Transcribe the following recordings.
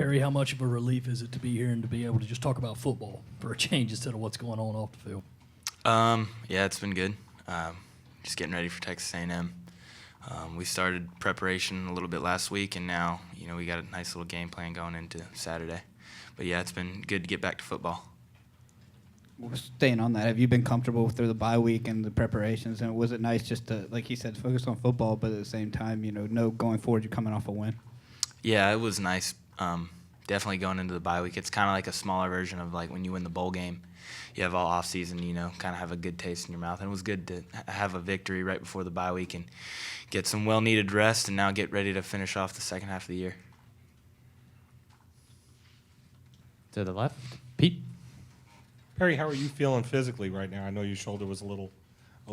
Perry, how much of a relief is it to be here and to be able to just talk about football for a change instead of what's going on off the field? Yeah, it's been good. Just getting ready for Texas A&M. We started preparation a little bit last week, and now we got a nice little game plan going into Saturday. But yeah, it's been good to get back to football. Staying on that, have you been comfortable through the bye week and the preparations? And was it nice just to, like he said, focus on football, but at the same time, know going forward you're coming off a win? Yeah, it was nice. Definitely going into the bye week. It's kind of like a smaller version of like when you win the bowl game. You have all off season, kind of have a good taste in your mouth. And it was good to have a victory right before the bye week and get some well-needed rest and now get ready to finish off the second half of the year. To the left, Pete. Perry, how are you feeling physically right now? I know your shoulder was a little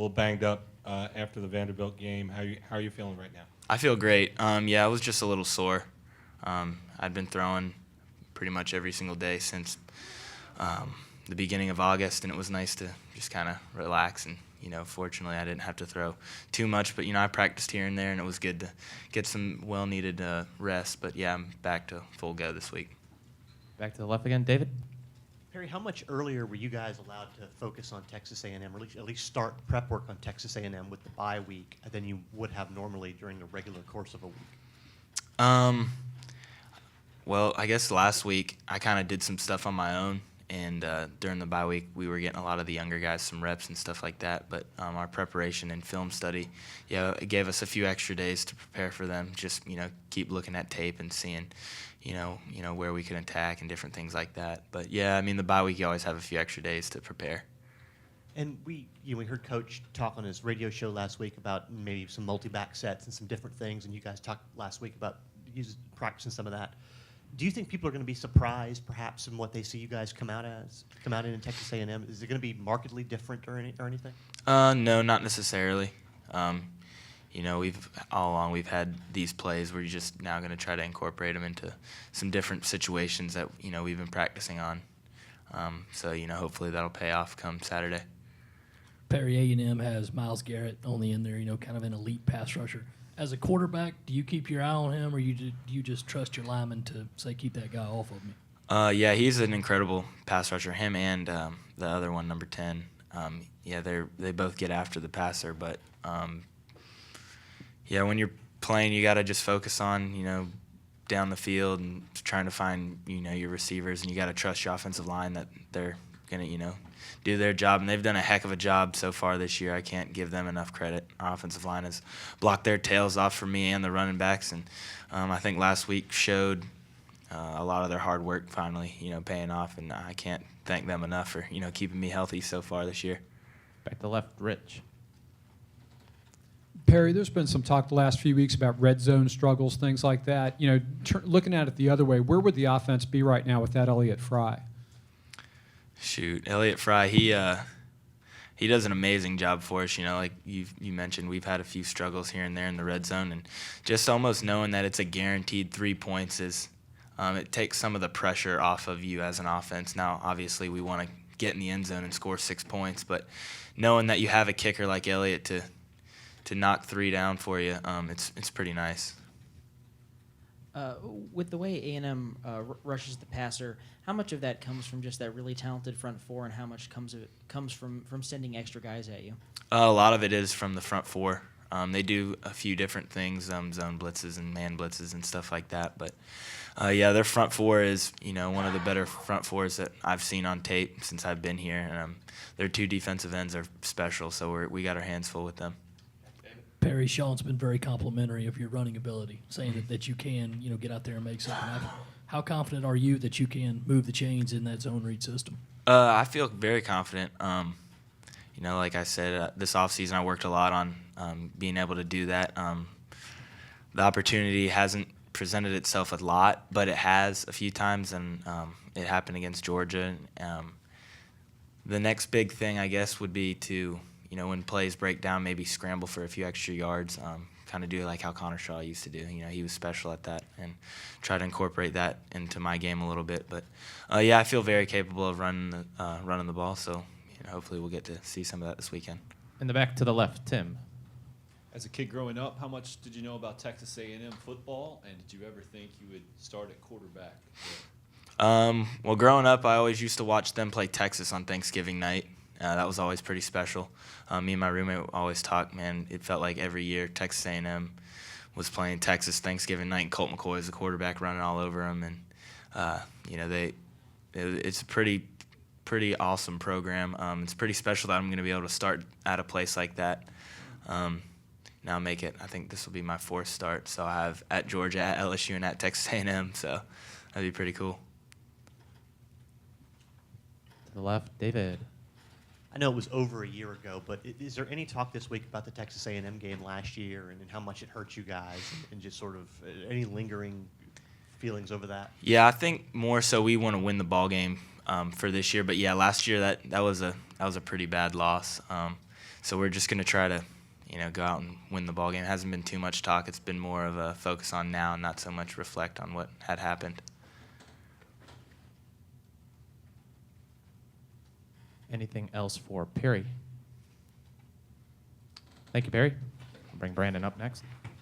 banged up after the Vanderbilt game. How are you feeling right now? I feel great. Yeah, I was just a little sore. I'd been throwing pretty much every single day since the beginning of August, and it was nice to just kind of relax. And fortunately, I didn't have to throw too much. But I practiced here and there, and it was good to get some well-needed rest. But yeah, I'm back to full go this week. Back to the left again, David. Perry, how much earlier were you guys allowed to focus on Texas A&M, or at least start prep work on Texas A&M with the bye week than you would have normally during the regular course of a week? Well, I guess last week I kind of did some stuff on my own, and during the bye week we were getting a lot of the younger guys some reps and stuff like that. But our preparation and film study, it gave us a few extra days to prepare for them. Just keep looking at tape and seeing, where we can attack and different things like that. But yeah, the bye week you always have a few extra days to prepare. And we heard Coach talk on his radio show last week about maybe some multi-back sets and some different things, and you guys talked last week about practicing some of that. Do you think people are going to be surprised, perhaps, in what they see you guys come out in Texas A&M? Is it going to be markedly different or anything? No, not necessarily. All along we've had these plays. We're just now going to try to incorporate them into some different situations that we've been practicing on. So hopefully that'll pay off come Saturday. Perry, A&M has Myles Garrett only in there, kind of an elite pass rusher. As a quarterback, do you keep your eye on him, or do you just trust your lineman to say, keep that guy off of me? Yeah, he's an incredible pass rusher. Him and the other one, number 10. They both get after the passer, but when you're playing, you got to just focus on down the field and trying to find your receivers, and you got to trust your offensive line that they're gonna do their job, and they've done a heck of a job so far this year. I can't give them enough credit. Our offensive line has blocked their tails off for me and the running backs, and I think last week showed a lot of their hard work finally, paying off, and I can't thank them enough for, keeping me healthy so far this year. Back to left, Rich. Perry, there's been some talk the last few weeks about red zone struggles, things like that. Looking at it the other way, where would the offense be right now without Elliott Fry? Shoot, Elliott Fry, he does an amazing job for us. Like you mentioned, we've had a few struggles here and there in the red zone, and just almost knowing that it's a guaranteed 3 points is it takes some of the pressure off of you as an offense. Now, obviously, we want to get in the end zone and score 6 points, but knowing that you have a kicker like Elliott to knock 3 down for you, it's pretty nice. With the way A&M rushes the passer, how much of that comes from just that really talented front four, and how much comes from sending extra guys at you? A lot of it is from the front four. They do a few different things, zone blitzes and man blitzes and stuff like that. But, their front four is, one of the better front fours that I've seen on tape since I've been here. And their 2 defensive ends are special, so we got our hands full with them. Perry, Sean's been very complimentary of your running ability, saying that you can, get out there and make something happen. How confident are you that you can move the chains in that zone read system? I feel very confident. Like I said, this offseason I worked a lot on being able to do that. The opportunity hasn't presented itself a lot, but it has a few times, and it happened against Georgia. The next big thing, I guess, would be to when plays break down, maybe scramble for a few extra yards, kind of do like how Connor Shaw used to do. He was special at that, and try to incorporate that into my game a little bit. But, I feel very capable of running the ball, so hopefully we'll get to see some of that this weekend. In the back to the left, Tim. As a kid growing up, how much did you know about Texas A&M football, and did you ever think you would start at quarterback? Well, growing up, I always used to watch them play Texas on Thanksgiving night. That was always pretty special. Me and my roommate always talked, man, it felt like every year Texas A&M was playing Texas Thanksgiving night, and Colt McCoy is the quarterback running all over them. And, it's a pretty awesome program. It's pretty special that I'm going to be able to start at a place like that. Now make it, I think this will be my 4th start. So I have at Georgia, at LSU, and at Texas A&M. So that'd be pretty cool. To the left, David. I know it was over a year ago, but is there any talk this week about the Texas A&M game last year and how much it hurt you guys, and just sort of any lingering feelings over that? Yeah, I think more so we want to win the ball game for this year. But yeah, last year that was a pretty bad loss. So we're just gonna try to go out and win the ball game. It hasn't been too much talk. It's been more of a focus on now and not so much reflect on what had happened. Anything else for Perry? Thank you, Perry. I'll bring Brandon up next.